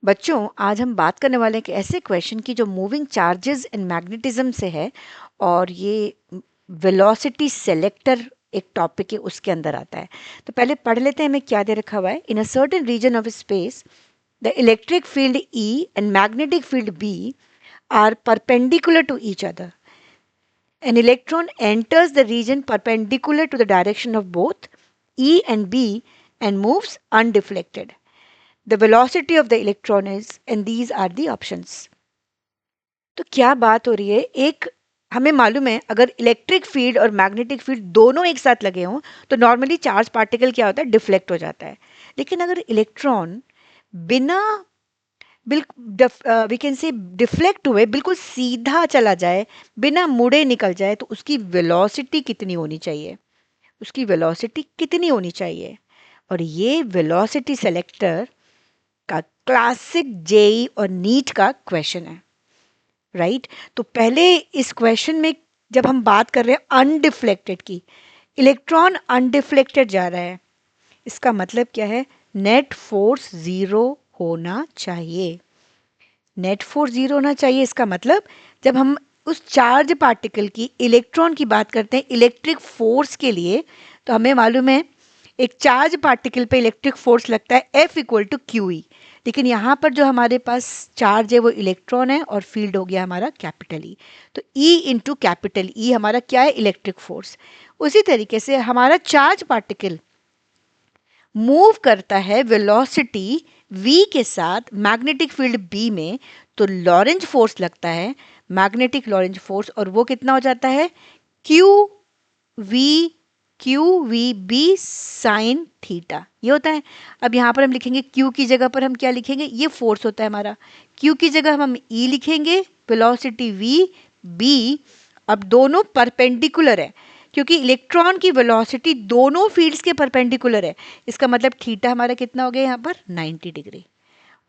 बच्चों, आज हम बात करने वाले हैं एक ऐसे क्वेश्चन की जो मूविंग चार्जेस इन मैग्नेटिज्म से है और ये वेलोसिटी सेलेक्टर एक टॉपिक है, उसके अंदर आता है। तो पहले पढ़ लेते हैं हमें क्या दे रखा हुआ है। In a certain region of space the electric field E and magnetic field B are perpendicular to each other. An electron enters the region perpendicular to the direction of both E and B and moves undeflected. The velocity of the electron is, and these are the options. तो क्या बात हो रही है, एक हमें मालूम है अगर इलेक्ट्रिक फील्ड और मैग्नेटिक फील्ड दोनों एक साथ लगे हों तो नॉर्मली चार्ज पार्टिकल क्या होता है, डिफ्लेक्ट हो जाता है। लेकिन अगर इलेक्ट्रॉन बिना वी कैन से डिफ्लेक्ट हुए बिल्कुल सीधा चला जाए, बिना मुड़े निकल जाए, तो उसकी वेलोसिटी कितनी होनी चाहिए, उसकी वेलोसिटी कितनी होनी चाहिए। और ये वेलोसिटी सेलेक्टर का क्लासिक जेई और नीट का क्वेश्चन है, राइट। तो पहले इस क्वेश्चन में जब हम बात कर रहे हैं अनडिफ्लेक्टेड की, इलेक्ट्रॉन अनडिफ्लेक्टेड जा रहा है, इसका मतलब क्या है, नेट फोर्स जीरो होना चाहिए। नेट फोर्स जीरो होना चाहिए, इसका मतलब जब हम उस चार्ज पार्टिकल की, इलेक्ट्रॉन की बात करते हैं इलेक्ट्रिक फोर्स के लिए, तो हमें मालूम है एक चार्ज पार्टिकल पे इलेक्ट्रिक फोर्स लगता है F equal to Q E. लेकिन यहाँ पर जो हमारे पास चार्ज है वो इलेक्ट्रॉन है और फील्ड हो गया हमारा कैपिटल ई। तो E इंटू कैपिटल ई हमारा क्या है, इलेक्ट्रिक फोर्स। उसी तरीके से हमारा चार्ज पार्टिकल मूव करता है वेलोसिटी v के साथ मैग्नेटिक फील्ड B में, तो लॉरेंज फोर्स लगता है, मैग्नेटिक लॉरेंज फोर्स, और वो कितना हो जाता है, Q V B sine theta, ये होता है। अब यहाँ पर हम लिखेंगे Q की जगह पर हम क्या लिखेंगे, ये फोर्स होता है हमारा, Q की जगह हम E लिखेंगे, वेलोसिटी v B। अब दोनों परपेंडिकुलर है क्योंकि इलेक्ट्रॉन की वेलोसिटी दोनों फील्ड्स के परपेंडिकुलर है, इसका मतलब थीटा हमारा कितना हो गया यहाँ पर 90 डिग्री,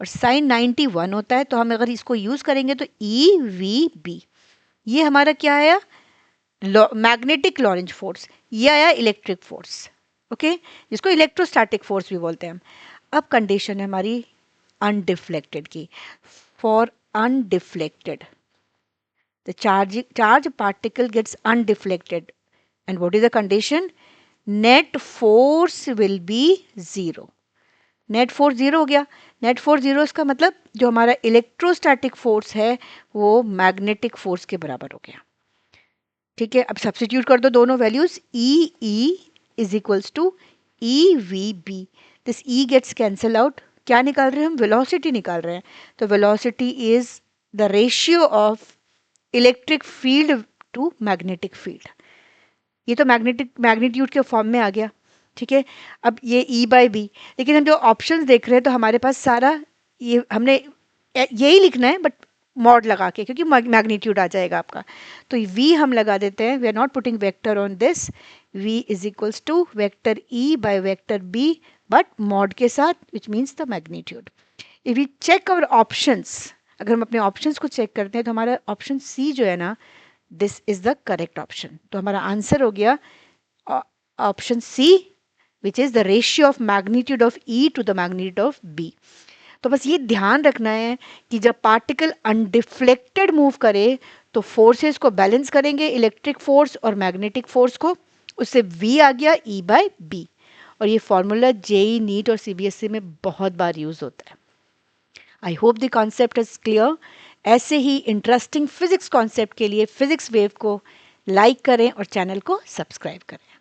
और साइन 91 होता है। तो हम अगर इसको यूज करेंगे तो ई वी बी, ये हमारा क्या आया, मैग्नेटिक लॉरेंज फोर्स, ये आया इलेक्ट्रिक फोर्स, ओके, जिसको इलेक्ट्रोस्टैटिक फोर्स भी बोलते हैं हम। अब कंडीशन है हमारी अनडिफ्लेक्टेड की। For undeflected the charge particle gets undeflected, and what is the condition, net force will be zero. Net force zero हो गया। नेट फोर्स जीरो, इसका मतलब जो हमारा इलेक्ट्रोस्टैटिक फोर्स है वो मैग्नेटिक फोर्स के बराबर हो गया। ठीक है, अब सब्स्टिट्यूट कर दो दोनों values, E is equals to E V B, this E gets cancel out, क्या निकाल रहे हैं हम, वेलोसिटी निकाल रहे हैं। तो velocity is the ratio of electric field to magnetic field, ये तो मैग्नीट्यूड के फॉर्म में आ गया। ठीक है, अब ये E बाई बी, लेकिन हम जो ऑप्शंस देख रहे हैं तो हमारे पास सारा ये हमने यही लिखना है बट मॉड लगा के, क्योंकि मैग्नीट्यूड आ जाएगा आपका। तो V हम लगा देते हैं, we are not putting vector on this, V is equals to vector E by vector B but mod के साथ, which means the magnitude. If we check our options, अगर हम अपने ऑप्शंस को चेक करते हैं तो हमारा ऑप्शन सी जो है ना, this is the correct option. तो हमारा आंसर हो गया option C, which is the ratio of magnitude of E to the magnitude of B. तो बस ये ध्यान रखना है कि जब पार्टिकल अनडिफ्लेक्टेड मूव करे तो फोर्सेस को बैलेंस करेंगे, इलेक्ट्रिक फोर्स और मैग्नेटिक फोर्स को, उससे वी आ गया ई बाय बी। और ये फॉर्मूला जेई नीट और सीबीएसई में बहुत बार यूज होता है। I hope the concept is clear. ऐसे ही इंटरेस्टिंग फिजिक्स कॉन्सेप्ट के लिए फिजिक्स वेव को लाइक करें और चैनल को सब्सक्राइब करें।